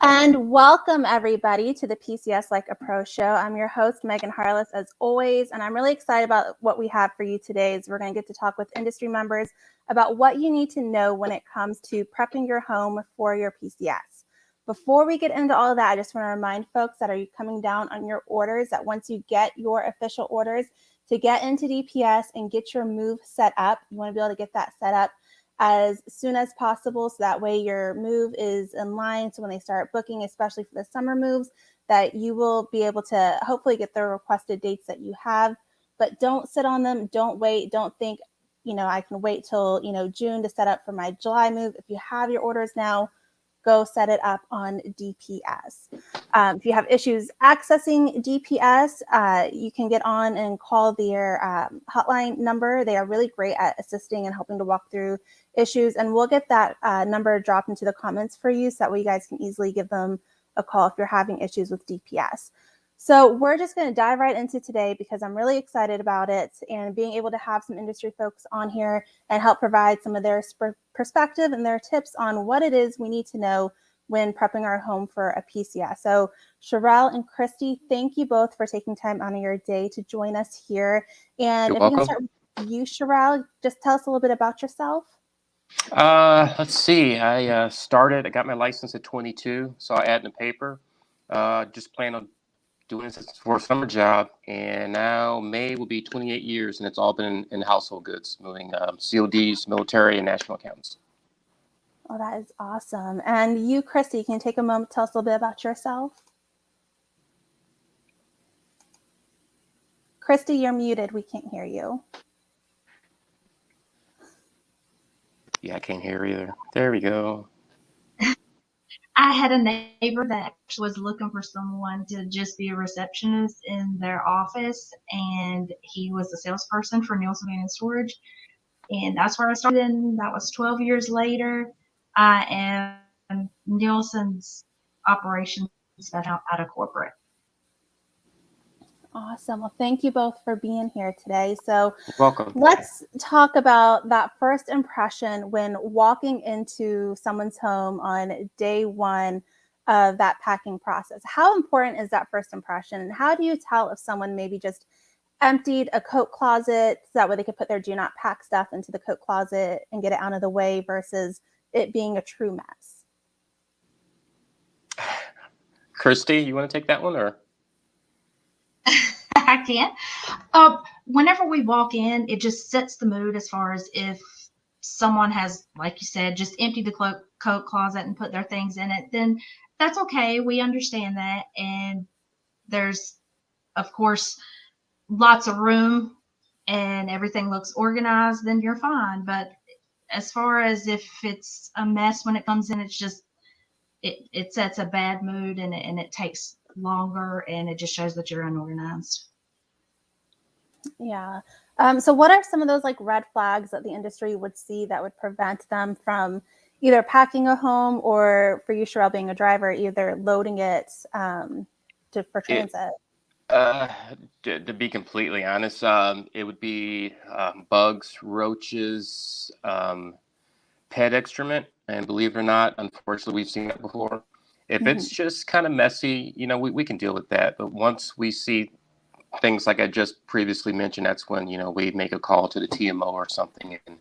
And welcome everybody to the PCS Like a Pro show. I'm your host, Megan Harless, as always, and I'm really excited about what we have for you today. Is we're going to get to talk with industry members about what you need to know when it comes to prepping your home for your PCS. Before we get into all of that, I just want to remind folks that are you coming down on your orders, that once you get your official orders to get into DPS and get your move set up, you want to be able to get that set up as soon as possible, so that way your move is in line. So when they start booking, especially for the summer moves, that you will be able to hopefully get the requested dates that you have. But don't sit on them. Don't wait. Don't think, I can wait till, June to set up for my July move. If you have your orders now, go set it up on DPS. If you have issues accessing DPS, you can get on and call their hotline number. They are really great at assisting and helping to walk through issues, and we'll get that number dropped into the comments for you, so that way you guys can easily give them a call if you're having issues with DPS. So we're just going to dive right into today, because I'm really excited about it and being able to have some industry folks on here and help provide some of their perspective and their tips on what it is we need to know when prepping our home for a PCS. So Sherelle and Christy, thank you both for taking time out of your day to join us here. And You're if welcome. you can start with you, Sherelle, just tell us a little bit about yourself. Let's see. I got my license at 22, so I added the paper. Just plan on doing this for a summer job, and now May will be 28 years, and it's all been in household goods, moving CODs, military, and national accounts. Oh, that is awesome. And you, Christy, can you take a moment to tell us a little bit about yourself? Christy, you're muted. We can't hear you. Yeah, I can't hear either. There we go. I had a neighbor that was looking for someone to just be a receptionist in their office, and he was a salesperson for Nielsen Van Storage, and that's where I started. And that was 12 years later. I am Nielsen's operations special out of corporate. Awesome. Well, thank you both for being here today. So Welcome. Let's talk about that first impression when walking into someone's home on day one of that packing process. How important is that first impression? And how do you tell if someone maybe just emptied a coat closet so that way they could put their do not pack stuff into the coat closet and get it out of the way versus it being a true mess? Christy, you want to take that one, or? I can. Whenever we walk in, it just sets the mood as far as if someone has, like you said, just emptied the coat closet and put their things in it, then that's okay. We understand that. And there's, of course, lots of room and everything looks organized, then you're fine. But as far as if it's a mess when it comes in, it's just, it sets a bad mood, and it takes longer, and it just shows that you're unorganized. Yeah. So what are some of those like red flags that the industry would see that would prevent them from either packing a home, or for you, Sherelle, being a driver, either loading it for transit? To be completely honest, it would be bugs, roaches, pet excrement, and believe it or not, unfortunately, we've seen that before. If it's just kind of messy, we can deal with that. But once we see things like I just previously mentioned, that's when we make a call to the TMO or something, and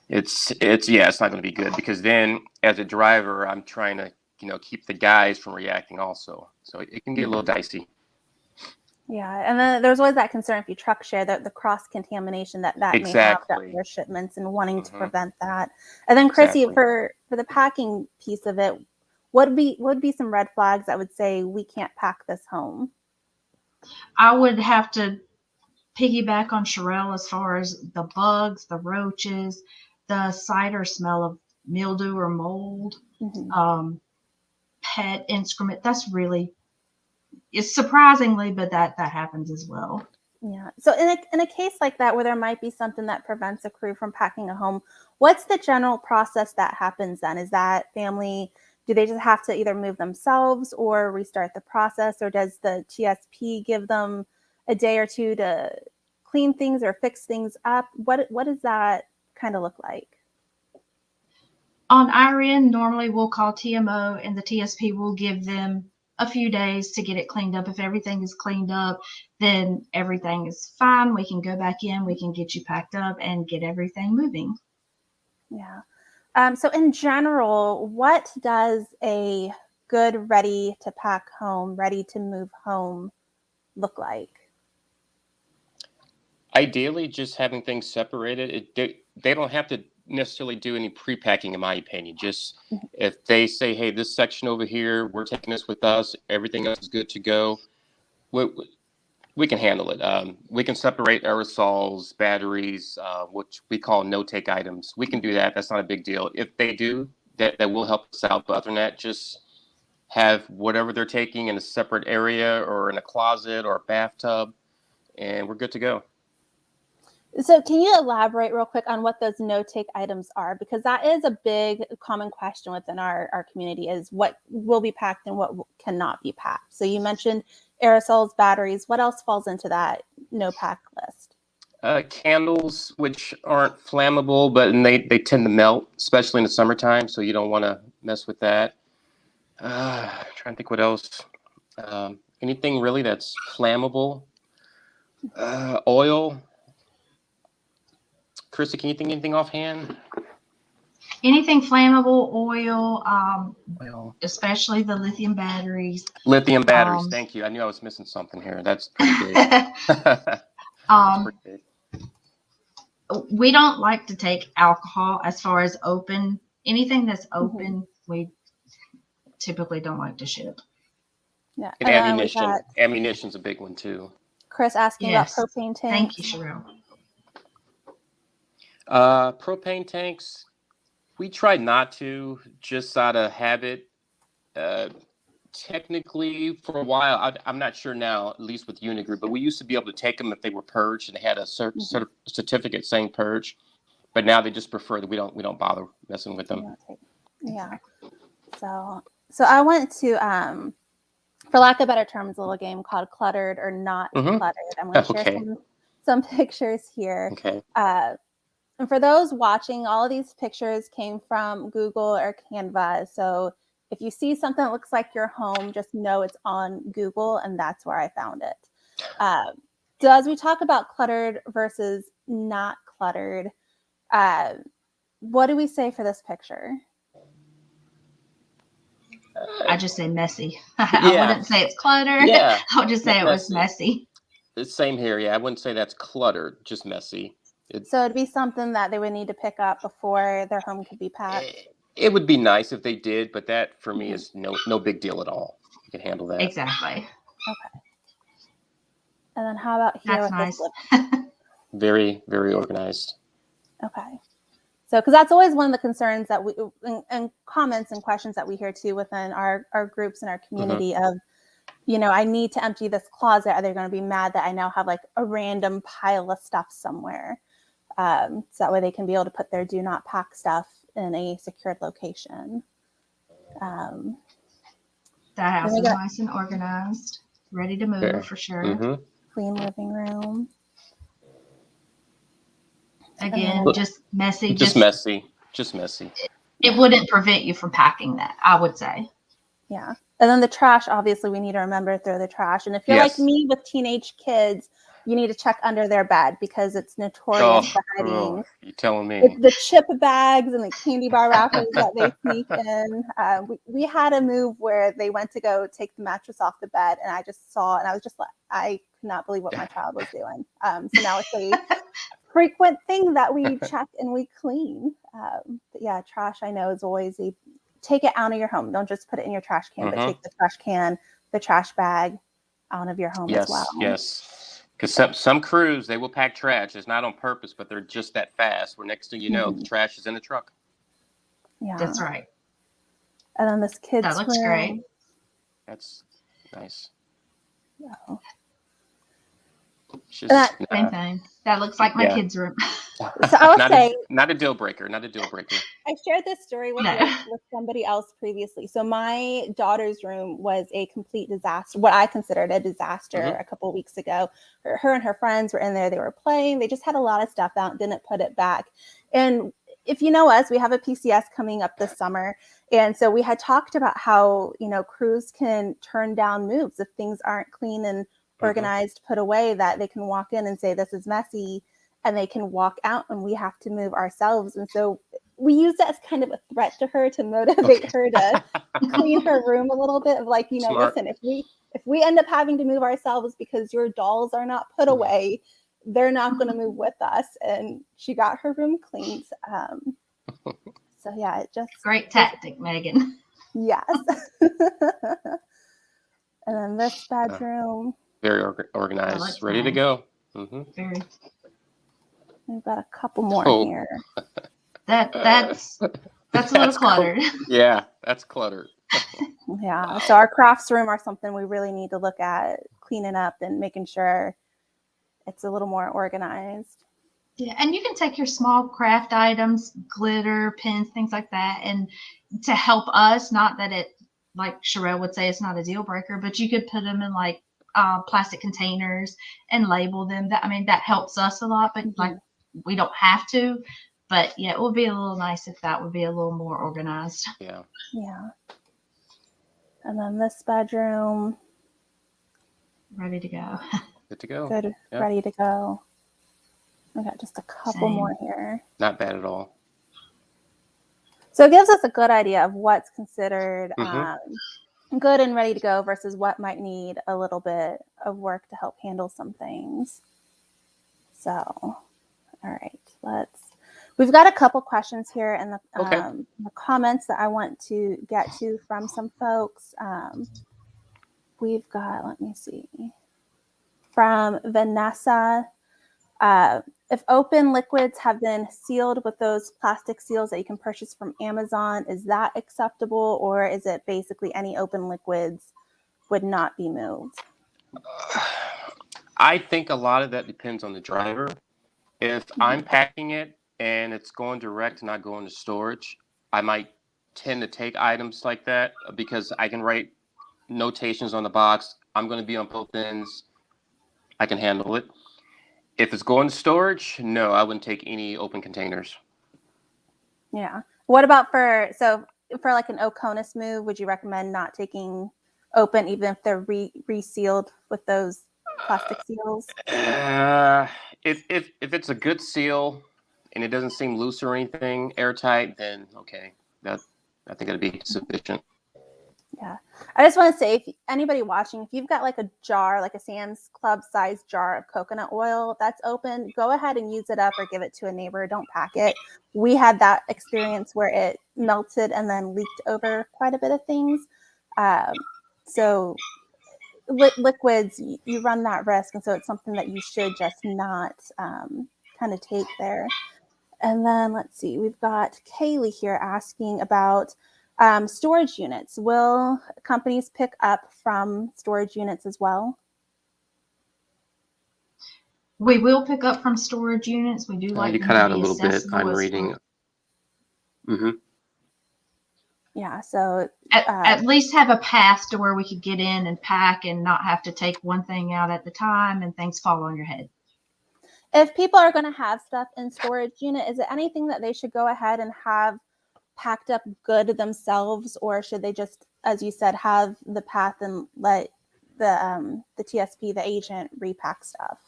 it's not going to be good, because then as a driver, I'm trying to keep the guys from reacting also, so it can get a little dicey. Yeah, and then there's always that concern if you truck share, that the cross contamination that Exactly. may have throughout your shipments, and wanting to prevent that. And then Chrissy, for the packing piece of it, what would be some red flags that would say we can't pack this home? I would have to piggyback on Sherelle as far as the bugs, the roaches, the sight or smell of mildew or mold, pet excrement. That's really, it's surprisingly, but that happens as well. Yeah. So in a case like that, where there might be something that prevents a crew from packing a home, what's the general process that happens then? Is that family, do they just have to either move themselves or restart the process, or does the TSP give them a day or two to clean things or fix things up? What does that kind of look like? On our end, normally we'll call TMO and the TSP will give them a few days to get it cleaned up. If everything is cleaned up, then everything is fine. We can go back in, we can get you packed up and get everything moving. Yeah. So in general, what does a good ready to pack home, ready to move home look like? Ideally, just having things separated. They don't have to necessarily do any pre-packing, in my opinion. Just if they say, "Hey, this section over here, we're taking this with us. Everything else is good to go." We can handle it. We can separate aerosols, batteries, which we call no-take items. We can do that. That's not a big deal. If they do, that will help us out. But other than that, just have whatever they're taking in a separate area or in a closet or a bathtub, and we're good to go. So can you elaborate real quick on what those no-take items are? Because that is a big common question within our community, is what will be packed and what cannot be packed. So you mentioned aerosols, batteries. What else falls into that no-pack list? Candles, which aren't flammable, but they tend to melt, especially in the summertime, so you don't want to mess with that. Trying to think what else. Anything really that's flammable. Oil. Krista, can you think anything offhand? Anything flammable, oil, Oil. especially the lithium batteries. Lithium batteries. Thank you. I knew I was missing something here. That's pretty big. That's pretty big. We don't like to take alcohol as far as open. Anything that's open, we typically don't like to ship. Yeah. And ammunition. Ammunition's a big one too. Chris asking about propane tanks. Thank you, Sherelle. Propane tanks, we try not to, just out of habit. Technically, for a while, I'm not sure now, at least with Unigroup, but we used to be able to take them if they were purged and they had a certificate saying purge. But now they just prefer that we don't bother messing with them. Yeah. So I went to, for lack of better terms, a little game called Cluttered or Not Cluttered. I'm going to share some pictures here. Okay. And for those watching, all of these pictures came from Google or Canva. So if you see something that looks like your home, just know it's on Google, and that's where I found it. So as we talk about cluttered versus not cluttered, what do we say for this picture? I just say messy. I wouldn't say it's cluttered. Yeah. I would just say it was messy. Same here. Yeah, I wouldn't say that's cluttered, just messy. So it'd be something that they would need to pick up before their home could be packed. It would be nice if they did, but that for me is no big deal at all. You can handle that. Exactly. Okay. And then how about here? That's with nice. Very, very organized. Okay. So, because that's always one of the concerns that we, and comments and questions that we hear too within our groups and our community of, I need to empty this closet. Are they going to be mad that I now have like a random pile of stuff somewhere? So that way they can be able to put their do not pack stuff in a secured location. That house is nice and organized, ready to move for sure. Clean living room. Again, just messy. Just messy. It wouldn't prevent you from packing that, I would say. Yeah. And then the trash, obviously, we need to remember to throw the trash. And if you're like me with teenage kids, you need to check under their bed because it's notorious for hiding. You're telling me. The chip bags and the candy bar wrappers that they sneak in. We had a move where they went to go take the mattress off the bed, and I just saw, and I was just like, I could not believe what my child was doing. So now it's a frequent thing that we check and we clean. But yeah, trash I know is always take it out of your home. Don't just put it in your trash can, but take the trash can, the trash bag out of your home as well. Yes. Because some crews, they will pack trash. It's not on purpose, but they're just that fast. Where next thing you know, the trash is in the truck. Yeah, that's right. And then this kid's that looks great. That's nice. Yeah. Same thing. That looks like my kid's room. So I would say not a deal breaker. Not a deal breaker. I shared this story with somebody else previously. So my daughter's room was a complete disaster. What I considered a disaster a couple of weeks ago. Her and her friends were in there. They were playing. They just had a lot of stuff out. Didn't put it back. And if you know us, we have a PCS coming up this summer. And so we had talked about how, crews can turn down moves if things aren't clean and organized, put away, that they can walk in and say, this is messy, and they can walk out and we have to move ourselves. And so we use that as kind of a threat to her to motivate her to clean her room a little bit of like, Smart. listen, if we end up having to move ourselves because your dolls are not put away, they're not going to move with us. And she got her room cleaned. So yeah, it just Great tactic, Megan. yes. And then this bedroom, very organized, that's ready to nice. go. Very. we've got a couple more here. That's a little cluttered. Yeah, that's cluttered. Yeah. Wow. So our crafts room are something we really need to look at cleaning up and making sure it's a little more organized. Yeah, and you can take your small craft items, glitter, pins, things like that, and to help us, not that it, like Sherelle would say, it's not a deal breaker, but you could put them in like plastic containers and label them. That helps us a lot, but like we don't have to. But yeah, it would be a little nice if that would be a little more organized. Yeah. Yeah. And then this bedroom, Ready to go. Good to go. good, Yeah. ready to go. I got just a couple Same. more here. Not bad at all. So it gives us a good idea of what's considered Mm-hmm. good and ready to go versus what might need a little bit of work to help handle some things. So, all right, we've got a couple questions here in the comments that I want to get to from some folks. We've got, let me see, from Vanessa. If open liquids have been sealed with those plastic seals that you can purchase from Amazon, is that acceptable, or is it basically any open liquids would not be moved? I think a lot of that depends on the driver. If I'm packing it and it's going direct, not going to storage, I might tend to take items like that because I can write notations on the box. I'm going to be on both ends. I can handle it. If it's going to storage, no, I wouldn't take any open containers. Yeah. What about for like an Oconus move, would you recommend not taking open even if they're resealed with those plastic seals? If it's a good seal and it doesn't seem loose or anything, airtight, then okay, I think it'll be sufficient. Yeah. I just want to say, if anybody watching, if you've got like a jar, like a Sam's Club size jar of coconut oil that's open, go ahead and use it up or give it to a neighbor. Don't pack it. We had that experience where it melted and then leaked over quite a bit of things. So liquids, you run that risk. And so it's something that you should just not kind of take there. And then let's see, we've got Kaylee here asking about storage units. Will companies pick up from storage units as well? We will pick up from storage units. We do like You them cut to out be a little bit. accessible. I'm reading. Yeah, so at least have a path to where we could get in and pack and not have to take one thing out at the time and things fall on your head. if people are going to have stuff in storage unit, is it anything that they should go ahead and have packed up good themselves, or should they just, as you said, have the path and let the TSP, the agent, repack stuff?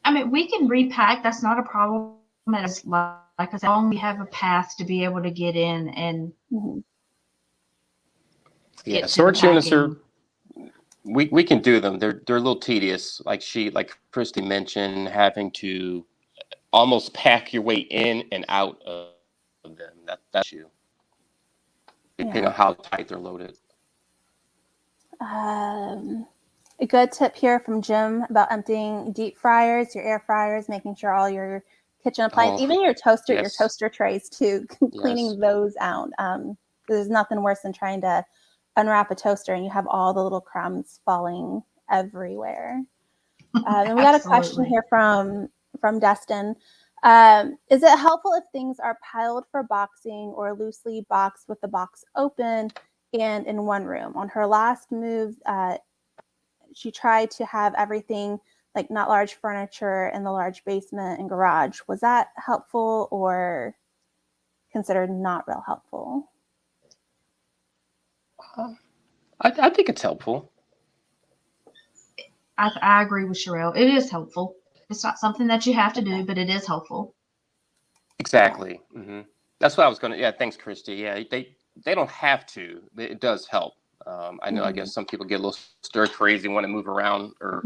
I mean, we can repack. That's not a problem. As like I said, as long as we have a path to be able to get in and yeah, storage units are. We can do them. They're a little tedious. Like Christy mentioned, having to almost pack your way in and out of them. That's you. Depending on how tight they're loaded. A good tip here from Jim about emptying deep fryers, your air fryers, making sure all your kitchen appliances, even your toaster trays too, cleaning those out. There's nothing worse than trying to unwrap a toaster and you have all the little crumbs falling everywhere. And we got a question here from Destin. Is it helpful if things are piled for boxing or loosely boxed with the box open and in one room? On her last move, she tried to have everything like not large furniture in the large basement and garage. Was that helpful or considered not real helpful? I think it's helpful. I agree with Sherelle. It is helpful. It's not something that you have to do, but it is helpful. Exactly. That's what I was going to. Yeah, thanks, Christy. Yeah, they don't have to. It does help. I know. I guess some people get a little stir crazy, want to move around or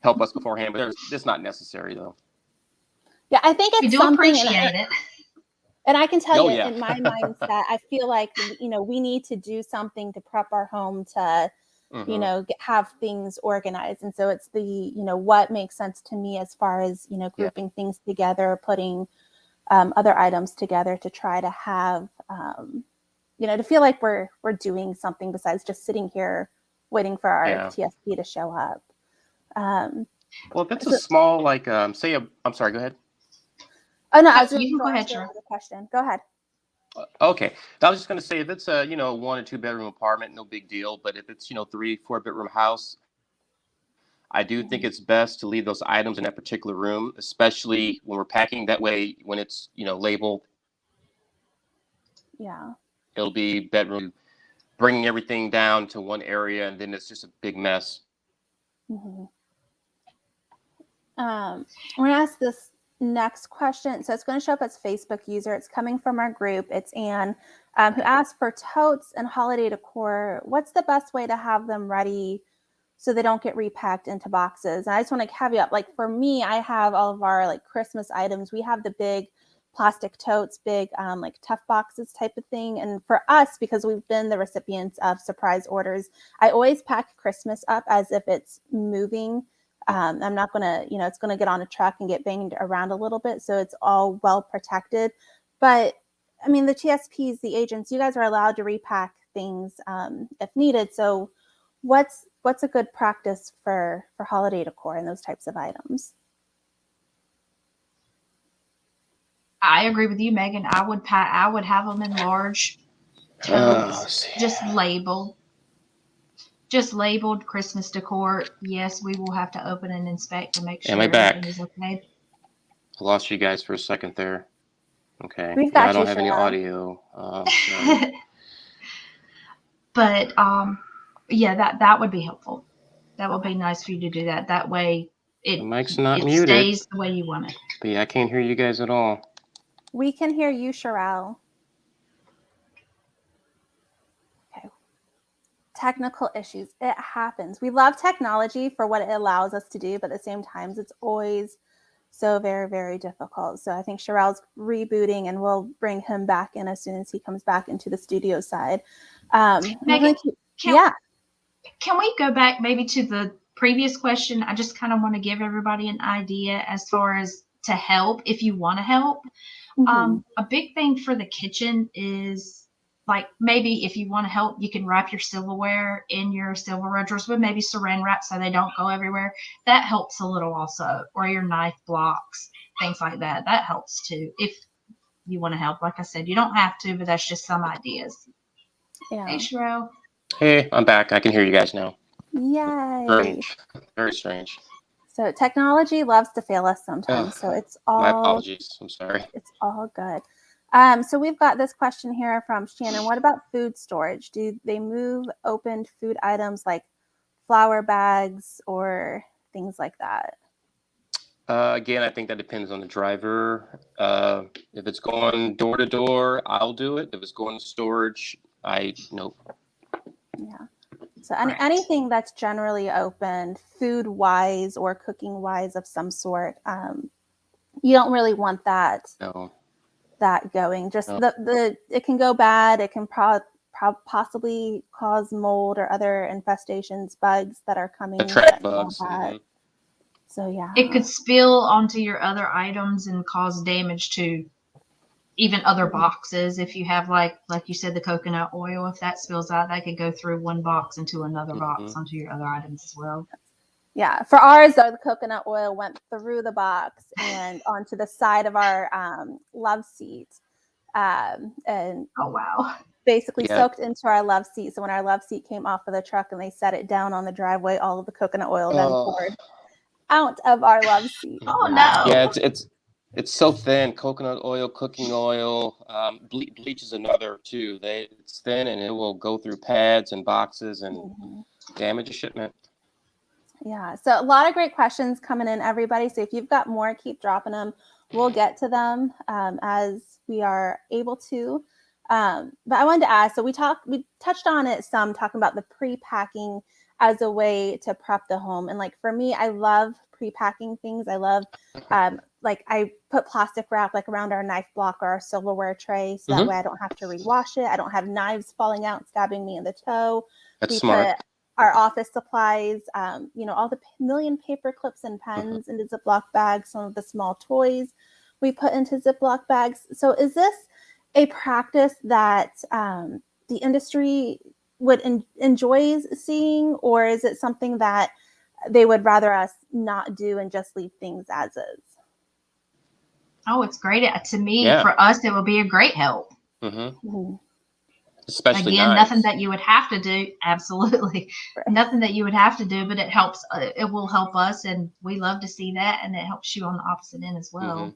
help us beforehand, but it's not necessary though. Yeah, I think We it's do something, appreciate it. and I can tell you, yeah. in my mindset, I feel like we need to do something to prep our home to, have things organized, and so it's the what makes sense to me as far as grouping things together, putting other items together to try to have to feel like we're doing something besides just sitting here waiting for our TSP to show up. Well, if it's a small, like, I'm sorry, go ahead. Oh, no, I was You can go ahead, Cheryl. Question. Go ahead. Okay. I was just going to say, if it's a, 1 or 2 bedroom apartment, no big deal. But if it's, 3, 4 bedroom house, I do think it's best to leave those items in that particular room, especially when we're packing. That way, when it's, labeled, it'll be bedroom, bringing everything down to one area, and then it's just a big mess. We're going to ask this next question. So it's going to show up as Facebook user. It's coming from our group. It's Anne, who asked for totes and holiday decor. What's the best way to have them ready so they don't get repacked into boxes? And I just want to caveat, like for me, I have all of our like Christmas items. We have the big plastic totes, big like tough boxes type of thing. And for us, because we've been the recipients of surprise orders, I always pack Christmas up as if it's moving. I'm not going to, it's going to get on a truck and get banged around a little bit. So it's all well protected. But I mean, the TSPs, the agents, you guys are allowed to repack things if needed. So what's a good practice for holiday decor and those types of items? I agree with you, Megan. I would have them in large totes, just labeled Christmas decor. Yes, we will have to open and inspect to make sure everything is okay. I lost you guys for a second there. Okay. We've got I don't have any audio. But that would be helpful. That would be nice for you to do that. That way it muted. Stays the way you want it. But yeah, I can't hear you guys at all. We can hear you, Sherelle. Okay. Technical issues. It happens. We love technology for what it allows us to do, but at the same time, it's always so very, very difficult. So I think Sherelle's rebooting, and we'll bring him back in as soon as he comes back into the studio side. Megan, can we go back maybe to the previous question? I just kind of want to give everybody an idea as far as to help if you want to help. A big thing for the kitchen is, like, maybe if you want to help, you can wrap your silverware in your silverware drawers with maybe saran wrap so they don't go everywhere. That helps a little also. Or your knife blocks, things like that. That helps too if you want to help. Like I said, you don't have to, but that's just some ideas. Yeah. Hey, Sherelle. Hey, I'm back. I can hear you guys now. Yay. Strange. Very strange. So technology loves to fail us sometimes. So it's all... My apologies. I'm sorry. It's all good. So we've got this question here from Shannon. What about food storage? Do they move opened food items like flour bags or things like that? Again, I think that depends on the driver. If it's going door to door, I'll do it. If it's going to storage, nope. Yeah. So anything that's generally opened, food-wise or cooking-wise of some sort, you don't really want that. No. That going. Just it can go bad. It can possibly cause mold or other infestations, bugs that are coming. Attract bugs. So yeah. It could spill onto your other items and cause damage to even other boxes. If you have like you said, the coconut oil, if that spills out, that could go through one box into another box onto your other items as well. Yeah, for ours though, the coconut oil went through the box and onto the side of our love seat, and oh wow, basically soaked into our love seat. So when our love seat came off of the truck and they set it down on the driveway, all of the coconut oil then poured out of our love seat. Oh no. Yeah, it's so thin. Coconut oil, cooking oil, bleach is another too. It's thin and it will go through pads and boxes and damage a shipment. Yeah, so a lot of great questions coming in, everybody. So if you've got more, keep dropping them. We'll get to them as we are able to. But I wanted to ask, so we touched on it some, talking about the pre-packing as a way to prep the home. And like for me, I love pre-packing things. I love like I put plastic wrap like around our knife block or our silverware tray, so that way I don't have to rewash it. I don't have knives falling out, stabbing me in the toe. That's smart. Put our office supplies, all the million paper clips and pens into Ziploc bags, some of the small toys we put into Ziploc bags. So is this a practice that the industry would enjoy seeing, or is it something that they would rather us not do and just leave things as is? Oh, it's great. To me, for us, it will be a great help. Especially again, knives. Nothing that you would have to do. Absolutely. Right. Nothing that you would have to do, but it helps. It will help us, and we love to see that, and it helps you on the opposite end as well.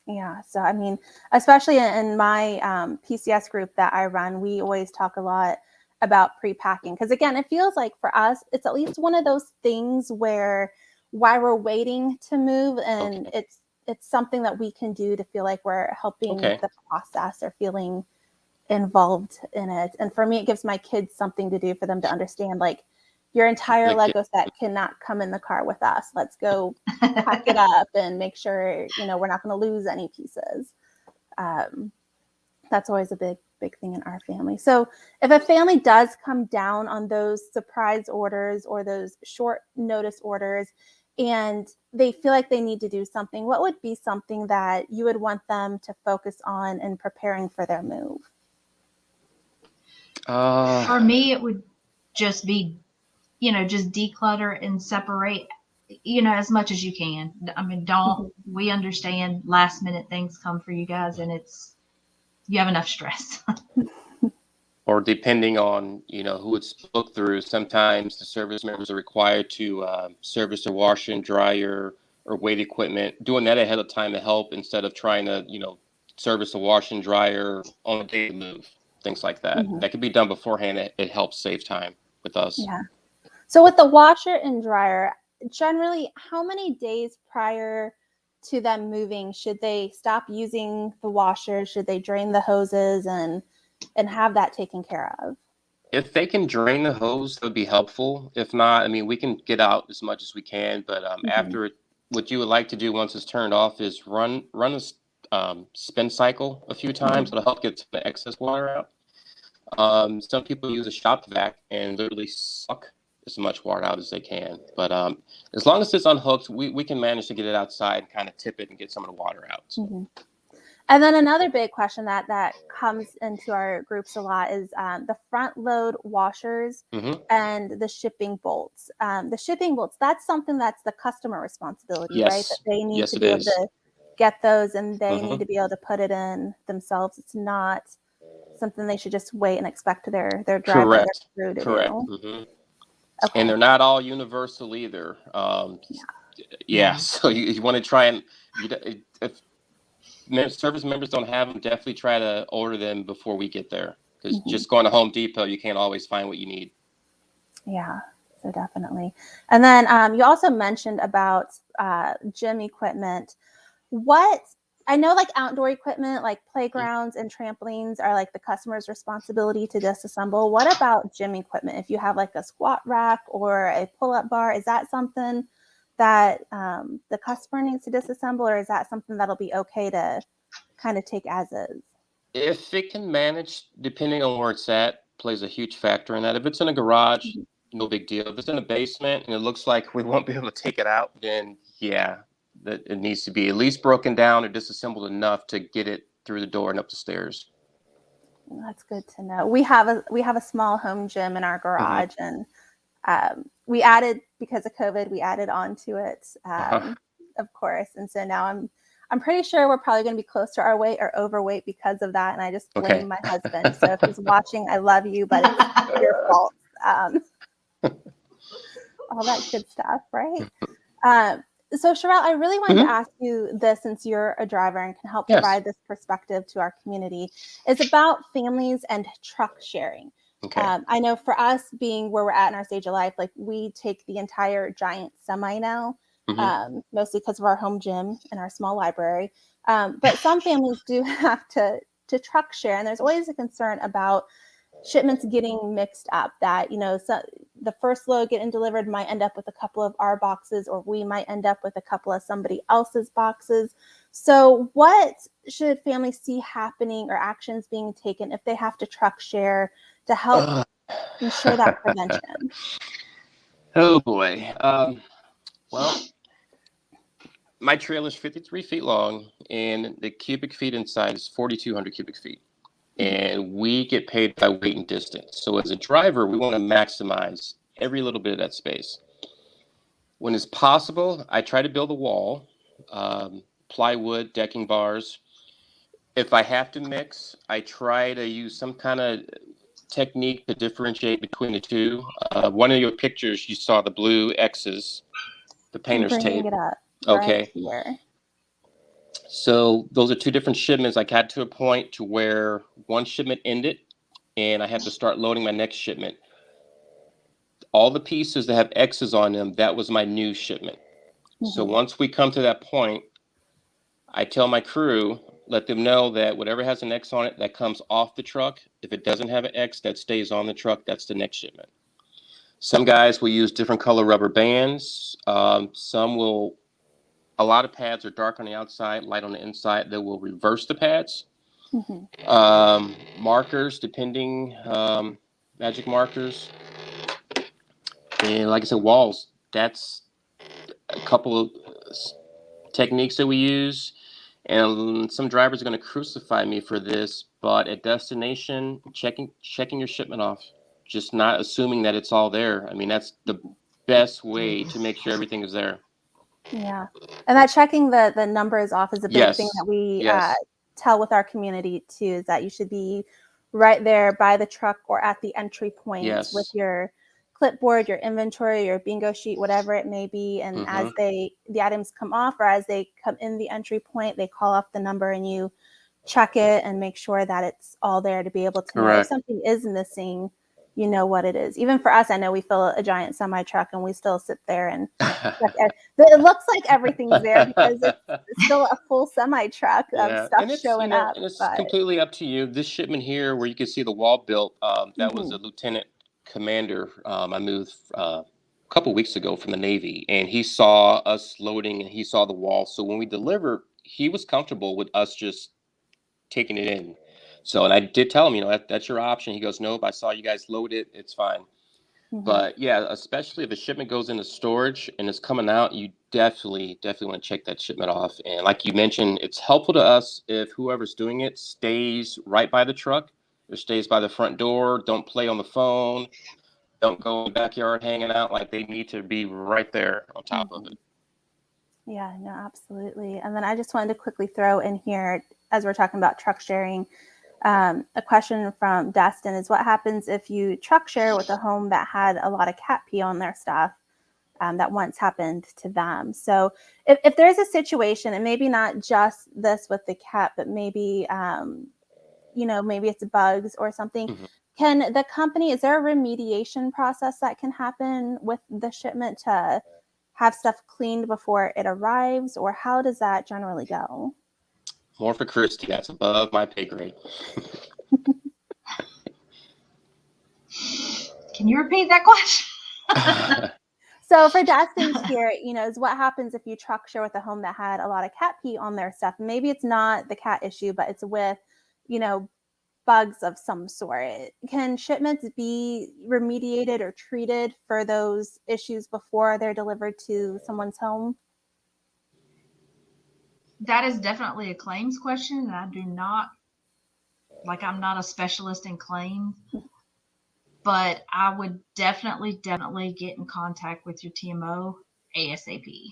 Yeah. So, I mean, especially in my PCS group that I run, we always talk a lot about pre-packing because, again, it feels like for us, it's at least one of those things where while we're waiting to move, and it's something that we can do to feel like we're helping the process or feeling involved in it. And for me, it gives my kids something to do for them to understand, like, your entire Lego set cannot come in the car with us. Let's go pack it up and make sure, we're not going to lose any pieces. That's always a big thing in our family. So if a family does come down on those surprise orders or those short notice orders and they feel like they need to do something, what would be something that you would want them to focus on in preparing for their move? For me, it would just be, just declutter and separate, as much as you can. I mean, we understand last minute things come for you guys, and you have enough stress. Or depending on, who it's booked through, sometimes the service members are required to service their washer and dryer or weight equipment. Doing that ahead of time to help instead of trying to, service the washer and dryer on the day to move. Things like that. That could be done beforehand. It helps save time with us. Yeah. So with the washer and dryer, generally, how many days prior to them moving should they stop using the washer? Should they drain the hoses and have that taken care of? If they can drain the hose, that would be helpful. If not, I mean, we can get out as much as we can. But after what you would like to do once it's turned off is run a spin cycle a few times. It'll help get the excess water out. Some people use a shop vac and literally suck as much water out as they can. But as long as it's unhooked, we can manage to get it outside and kind of tip it and get some of the water out. And then another big question that comes into our groups a lot is the front load washers and the shipping bolts. The shipping bolts, that's something that's the customer responsibility, right? That they need to be able to get those and they need to be able to put it in themselves. It's not something they should just wait and expect their driver, their crew to do. Okay. And they're not all universal either. So you want to try and if service members don't have them, definitely try to order them before we get there, because just going to Home Depot, you can't always find what you need. Yeah, so definitely. And then you also mentioned about gym equipment. I know, like, outdoor equipment, like playgrounds and trampolines are like the customer's responsibility to disassemble. What about gym equipment? If you have like a squat rack or a pull-up bar, is that something that the customer needs to disassemble, or is that something that'll be okay to kind of take as is? If it can manage, depending on where it's at, plays a huge factor in that. If it's in a garage, no big deal. If it's in a basement and it looks like we won't be able to take it out, then that it needs to be at least broken down or disassembled enough to get it through the door and up the stairs. That's good to know. We have a small home gym in our garage, and we added, because of COVID, we added on to it, of course. And so now I'm pretty sure we're probably going to be close to our weight or overweight because of that. And I just blame my husband. So if he's watching, I love you, but it's your fault. All that good stuff, right? So Sherelle, I really wanted Mhm. to ask you this, since you're a driver and can help Yes. provide this perspective to our community. It's about families and truck sharing. Okay. I know for us, being where we're at in our stage of life, like we take the entire giant semi now, mostly because of our home gym and our small library. But some families do have to truck share, and there's always a concern about shipments getting mixed up, that, you know, so the first load getting delivered might end up with a couple of our boxes, or we might end up with a couple of somebody else's boxes. So what should families see happening or actions being taken if they have to truck share to help ensure that prevention? Oh boy. Well, my trailer is 53 feet long, and the cubic feet inside is 4,200 cubic feet. And we get paid by weight and distance. So as a driver, we want to maximize every little bit of that space. When it's possible, I try to build a wall, plywood, decking bars. If I have to mix, I try to use some kind of technique to differentiate between the two. One of your pictures, you saw the blue X's, the I'm painter's bringing tape. it up right Okay. here. So those are two different shipments. I got to a point to where one shipment ended, and I had to start loading my next shipment. All the pieces that have X's on them, that was my new shipment. So once we come to that point, I tell my crew, let them know that whatever has an X on it, that comes off the truck. If it doesn't have an X, that stays on the truck. That's the next shipment. Some guys will use different color rubber bands. Some will, a lot of pads are dark on the outside, light on the inside. They will reverse the pads. Markers, depending, magic markers. And like I said, walls, that's a couple of techniques that we use. And some drivers are going to crucify me for this, but at destination, checking your shipment off, just not assuming that it's all there. I mean, that's the best way to make sure everything is there. Yeah, and that checking the numbers off is a big thing that we tell with our community too, is that you should be right there by the truck or at the entry point with your clipboard, your inventory, your bingo sheet, whatever it may be. And as the items come off, or as they come in the entry point, they call off the number and you check it and make sure that it's all there to be able to know if something is missing, you know what it is. Even for us, I know we fill a giant semi truck and we still sit there and it looks like everything's there because it's still a full semi truck of stuff and it's showing up. and it's But completely up to you. This shipment here, where you can see the wall built, that was a lieutenant commander. I moved a couple weeks ago from the Navy, and he saw us loading and he saw the wall. So when we delivered, he was comfortable with us just taking it in. So, and I did tell him, you know, that's your option. He goes, nope, I saw you guys load it. It's fine. But yeah, especially if a shipment goes into storage and it's coming out, you definitely want to check that shipment off. And like you mentioned, it's helpful to us if whoever's doing it stays right by the truck or stays by the front door. Don't play on the phone. Don't go in the backyard hanging out. Like, they need to be right there on top of it. Yeah, no, absolutely. And then I just wanted to quickly throw in here, as we're talking about truck sharing, a question from Destin is, what happens if you truck share with a home that had a lot of cat pee on their stuff that once happened to them? So if there's a situation, and maybe not just this with the cat, but maybe, you know, maybe it's bugs or something, can the company, is there a remediation process that can happen with the shipment to have stuff cleaned before it arrives, or how does that generally go? More for Christy. That's above my pay grade. Can you repeat that question? So for Destin's here, you know, is what happens if you truck share with a home that had a lot of cat pee on their stuff? Maybe it's not the cat issue, but it's with, you know, bugs of some sort. Can shipments be remediated or treated for those issues before they're delivered to someone's home? That is definitely a claims question, and I do not, like, I'm not a specialist in claims, but I would definitely get in contact with your TMO ASAP.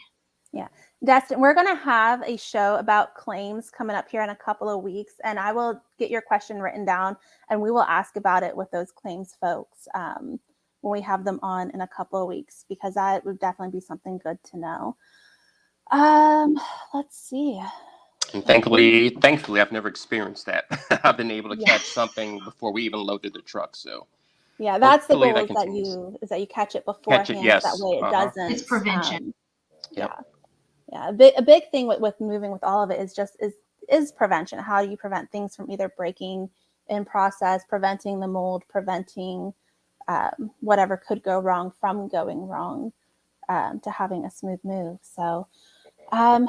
Yeah. Destin, we're going to have a show about claims coming up here in a couple of weeks, and I will get your question written down and we will ask about it with those claims folks when we have them on in a couple of weeks, because that would definitely be something good to know. Let's see. And thankfully, I've never experienced that. I've been able to catch something before we even loaded the truck. So yeah, that's the hopefully goal, that is that you catch it Catch it, beforehand. yes. That way it doesn't. It's prevention. Yeah. A big thing with moving with all of it is prevention. How do you prevent things from either breaking in process, preventing the mold, preventing whatever could go wrong from going wrong, to having a smooth move. So I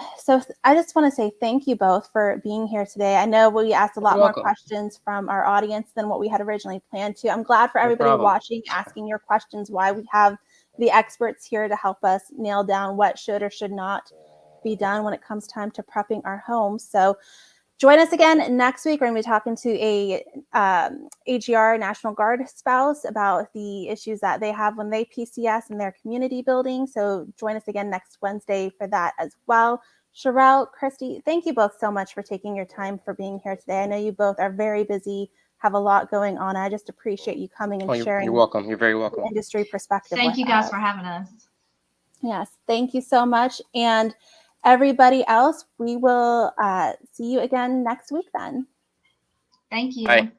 just want to say thank you both for being here today. I know we asked a lot more questions from our audience than what we had originally planned to. I'm glad for everybody watching, asking your questions, why we have the experts here to help us nail down what should or should not be done when it comes time to prepping our homes. So join us again next week. We're going to be talking to a AGR National Guard spouse about the issues that they have when they PCS in their community building. So join us again next Wednesday for that as well. Sherelle, Christy, thank you both so much for taking your time for being here today. I know you both are very busy, have a lot going on. I just appreciate you coming and sharing. You're welcome. You're very welcome. The industry perspective. Thank you guys for having us. Yes, thank you so much. And everybody else, we will see you again next week then. Thank you. Bye.